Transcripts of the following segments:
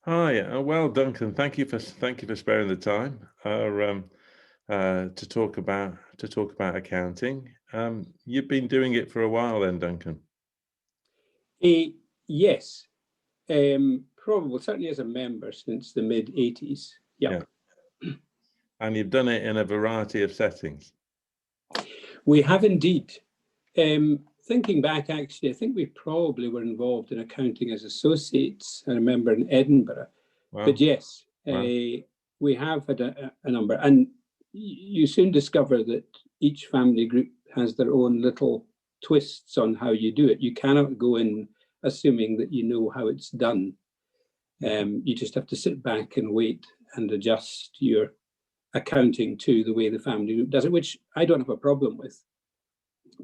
Hi, well, Duncan, thank you for sparing the time to talk about accounting. You've been doing it for a while, then, Duncan. Yes, probably certainly as a member since the mid-80s. Yeah, and you've done it in a variety of settings. We have indeed. Thinking back, actually, I think we probably were involved in accounting as associates. I remember in Edinburgh. Wow. But yes, Wow. we have had a number, and you soon discover that each family group has their own little twists on how you do it. You cannot go in assuming that you know how it's done. You just have to sit back and wait and adjust your accounting to the way the family group does it, which I don't have a problem with,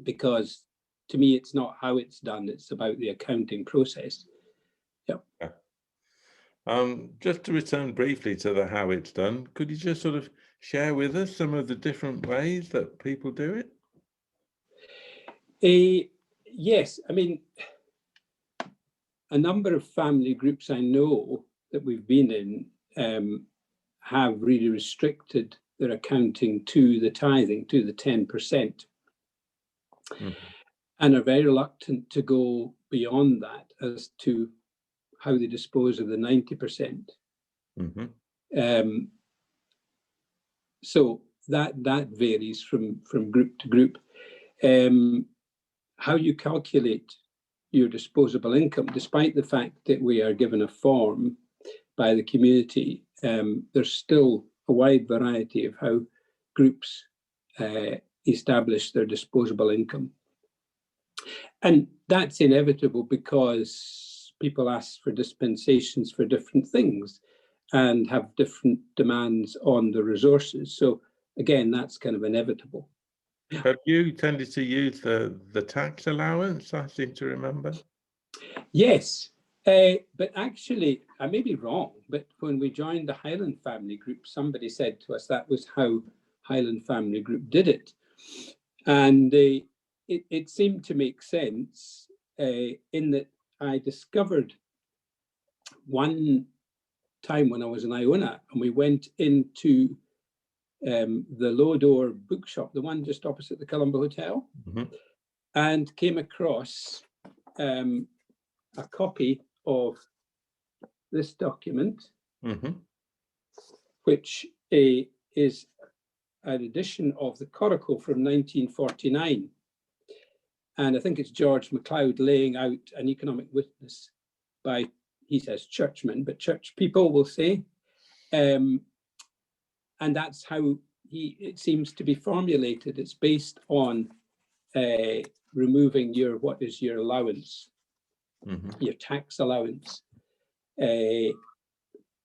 because to me, it's not how it's done, it's about the accounting process. Yeah. Just to return briefly to the how it's done, could you just sort of share with us some of the different ways that people do it? Yes, I mean, a number of family groups I know that we've been in have really restricted their accounting to the tithing, to the 10%, and are very reluctant to go beyond that as to how they dispose of the 90%. So that varies from group to group. How you calculate your disposable income, despite the fact that we are given a form by the community, there's still a wide variety of how groups establish their disposable income. And that's inevitable because people ask for dispensations for different things and have different demands on the resources. So again, that's kind of inevitable. Have you tended to use the tax allowance, I seem to remember? Yes, but actually, I may be wrong, but when we joined the Highland Family Group, somebody said to us that was how Highland Family Group did it. And it seemed to make sense in that I discovered one time when I was in Iona, and we went into the low door bookshop, the one just opposite the Columba Hotel, and came across a copy of this document, which is an edition of the Coracle from 1949. And I think it's George MacLeod laying out an economic witness by, he says, churchmen, but church people will say. And that's how it seems to be formulated. It's based on removing what is your allowance, your tax allowance. There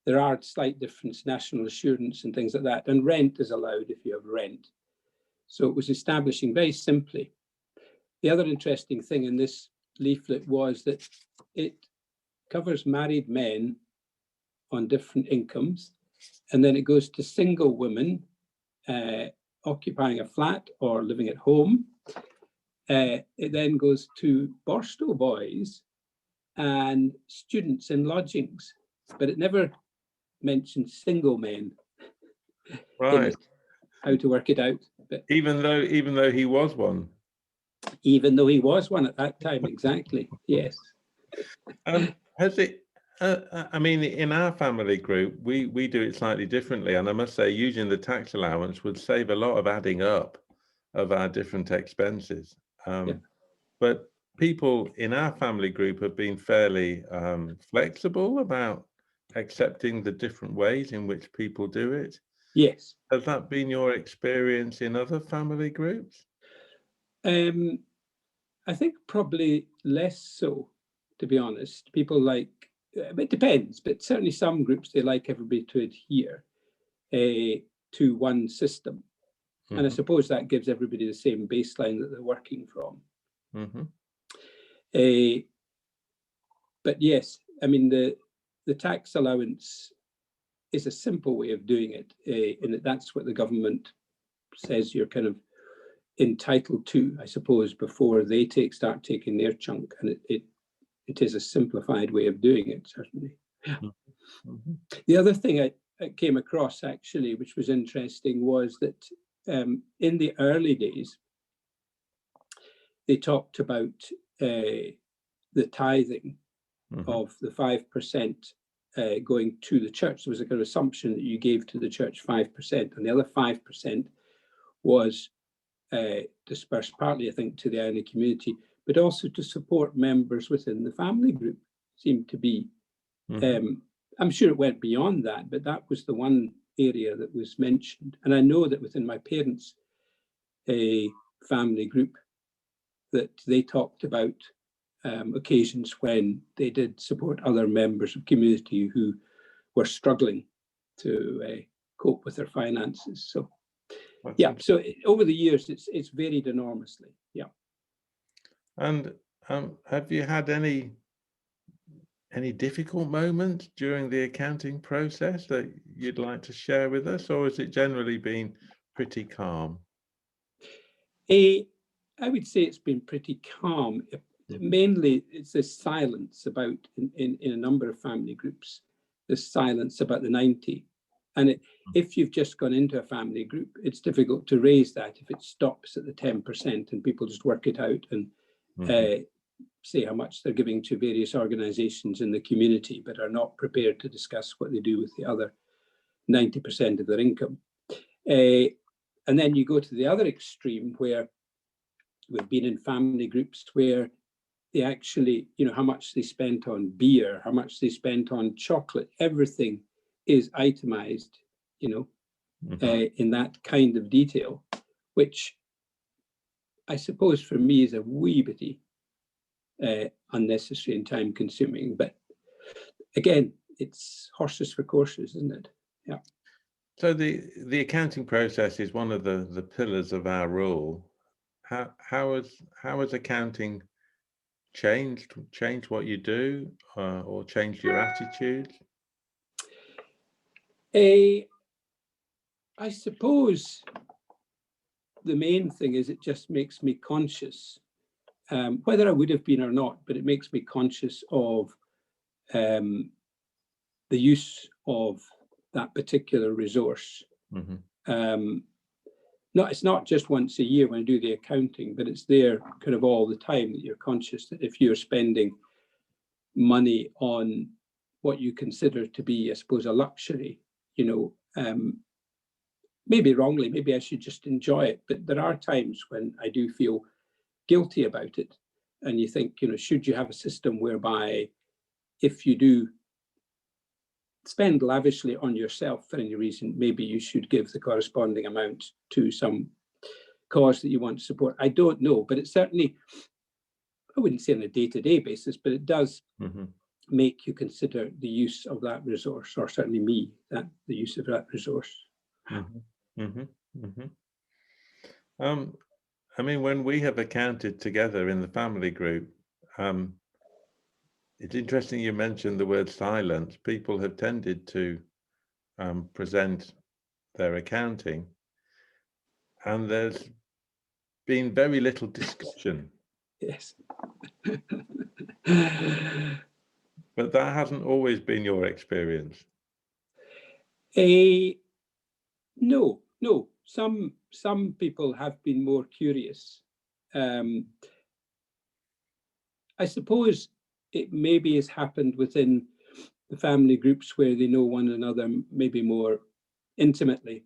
are slight difference, national assurance and things like that, and rent is allowed if you have rent. So it was establishing very simply. The other interesting thing in this leaflet was that it covers married men on different incomes, and then it goes to single women occupying a flat or living at home. It then goes to Borstow boys and students in lodgings, but it never mentions single men. Right. How to work it out. But even though he was one. Even though he was one at that time, exactly. Yes. Has it? I mean, in our family group, we do it slightly differently, and I must say, using the tax allowance would save a lot of adding up of our different expenses. But people in our family group have been fairly flexible about accepting the different ways in which people do it. Yes. Has that been your experience in other family groups? I think probably less so, to be honest. People like, it depends, but certainly some groups, they like everybody to adhere to one system. And I suppose that gives everybody the same baseline that they're working from. But yes, I mean, the tax allowance is a simple way of doing it, in that that's what the government says you're kind of entitled to, I suppose, before they start taking their chunk. And it is a simplified way of doing it, certainly. The other thing I came across actually, which was interesting, was that in the early days, they talked about the tithing of the 5% going to the church. There was like an assumption that you gave to the church 5%, and the other 5% was dispersed partly, I think, to the Iona community, but also to support members within the family group. Seemed to be, I'm sure it went beyond that, but that was the one area that was mentioned. And I know that within my parents' family group, that they talked about occasions when they did support other members of community who were struggling to cope with their finances. So yeah, so over the years, it's varied enormously. Yeah. And have you had any difficult moments during the accounting process that you'd like to share with us, or has it generally been pretty calm? I would say it's been pretty calm. Mainly, it's this silence about, in a number of family groups, this silence about the 90. And if you've just gone into a family group, it's difficult to raise that if it stops at the 10% and people just work it out and say how much they're giving to various organizations in the community, but are not prepared to discuss what they do with the other 90% of their income. And then you go to the other extreme, where we've been in family groups where they actually, how much they spent on beer, how much they spent on chocolate, everything is itemized, in that kind of detail, which I suppose for me is a wee bitty unnecessary and time consuming. But again, it's horses for courses, isn't it? Yeah. So the accounting process is one of the pillars of our rule. How has accounting changed what you do, or changed your attitude? I suppose the main thing is it just makes me conscious, whether I would have been or not, but it makes me conscious of the use of that particular resource. No, it's not just once a year when I do the accounting, but it's there kind of all the time, that you're conscious that if you're spending money on what you consider to be, I suppose, a luxury, maybe wrongly, maybe I should just enjoy it. But there are times when I do feel guilty about it. And you think, should you have a system whereby if you do spend lavishly on yourself for any reason, maybe you should give the corresponding amount to some cause that you want to support? I don't know, but it certainly, I wouldn't say on a day-to-day basis, but it does make you consider the use of that resource, or certainly me, the use of that resource. I mean, when we have accounted together in the family group, it's interesting you mentioned the word silence. People have tended to present their accounting, and there's been very little discussion. Yes. But that hasn't always been your experience. No. Some people have been more curious. I suppose it maybe has happened within the family groups where they know one another maybe more intimately.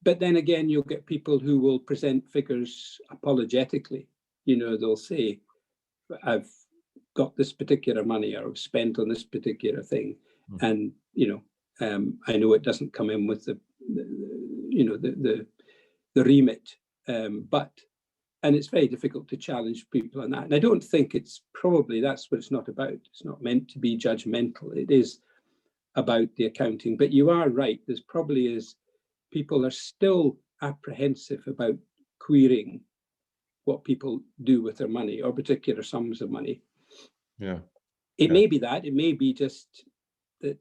But then again, you'll get people who will present figures apologetically. They'll say, I've got this particular money, or I've spent on this particular thing. And, I know it doesn't come in with the remit, and it's very difficult to challenge people on that. And I don't think that's what it's not about. It's not meant to be judgmental. It is about the accounting. But you are right. There's probably people are still apprehensive about querying what people do with their money, or particular sums of money. Yeah. It may be that. It may be just that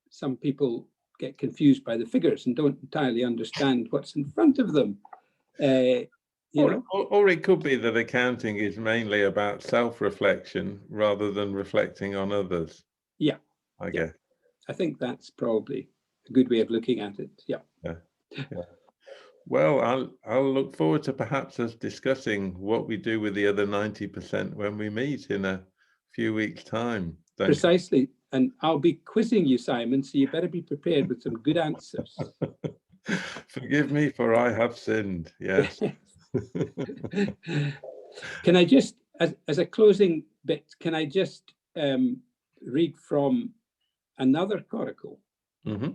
some people get confused by the figures and don't entirely understand what's in front of them. Or it could be that accounting is mainly about self-reflection rather than reflecting on others. Yeah, I guess. I think that's probably a good way of looking at it. Yeah. Well, I'll look forward to perhaps us discussing what we do with the other 90% when we meet in a few weeks' time. Precisely. And I'll be quizzing you, Simon, so you better be prepared with some good answers. Forgive me, for I have sinned. Yes. Can I just, as a closing bit, can I just read from another coracle? Mm-hmm.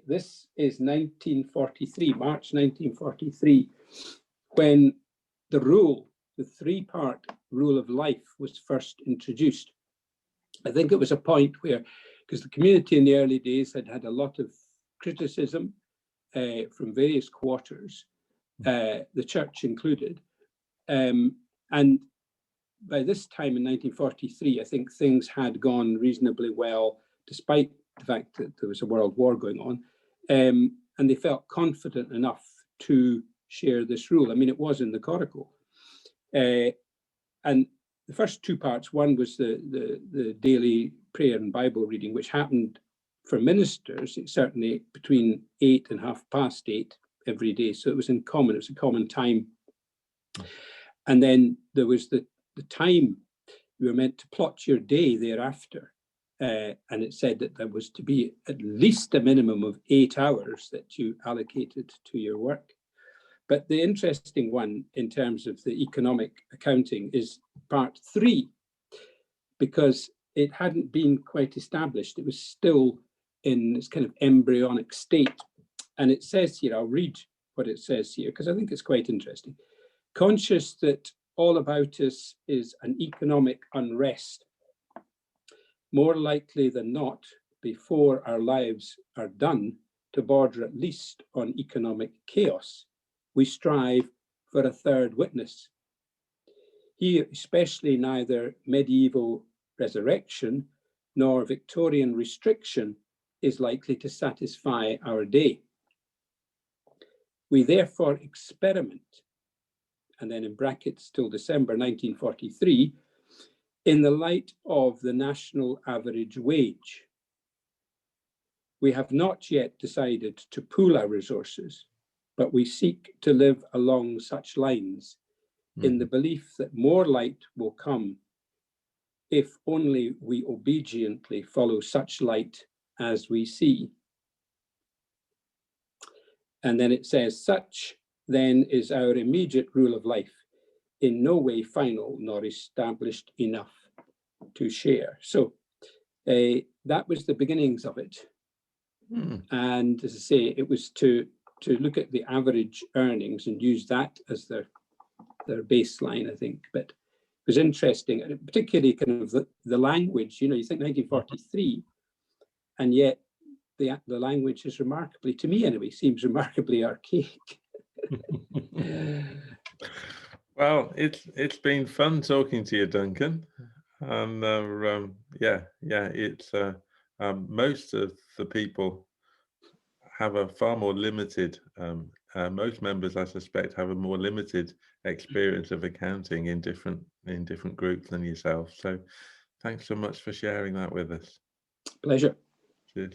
This is 1943, March 1943, when the rule, the three-part rule of life, was first introduced. I think it was a point where, because the community in the early days had had a lot of criticism from various quarters, the church included. And by this time in 1943, I think things had gone reasonably well, despite the fact that there was a world war going on. And they felt confident enough to share this rule. I mean, it was in the coracle. And the first two parts, one was the daily prayer and Bible reading, which happened for ministers, certainly between 8 and 8:30 every day. So it was in common, it was a common time. And then there was the time you were meant to plot your day thereafter. And it said that there was to be at least a minimum of 8 hours that you allocated to your work. But the interesting one in terms of the economic accounting is part 3, because it hadn't been quite established. It was still in this kind of embryonic state. And it says here, I'll read what it says here, because I think it's quite interesting. Conscious that all about us is an economic unrest, more likely than not, before our lives are done, to border at least on economic chaos, we strive for a third witness. Here, especially, neither medieval resurrection nor Victorian restriction is likely to satisfy our day. We therefore experiment, and then in brackets till December 1943, in the light of the national average wage. We have not yet decided to pool our resources, but we seek to live along such lines in the belief that more light will come if only we obediently follow such light as we see. And then it says, such then is our immediate rule of life, in no way final nor established enough to share. So that was the beginnings of it. And as I say, it was to look at the average earnings and use that as their baseline, I think. But it was interesting, and particularly kind of the language. You know, you think 1943, and yet the language is remarkably, to me anyway, seems remarkably archaic. Well, it's been fun talking to you, Duncan. And it's most of the people have a far more limited, most members, I suspect, have a more limited experience of accounting in different groups than yourself. So thanks so much for sharing that with us. Pleasure. Cheers.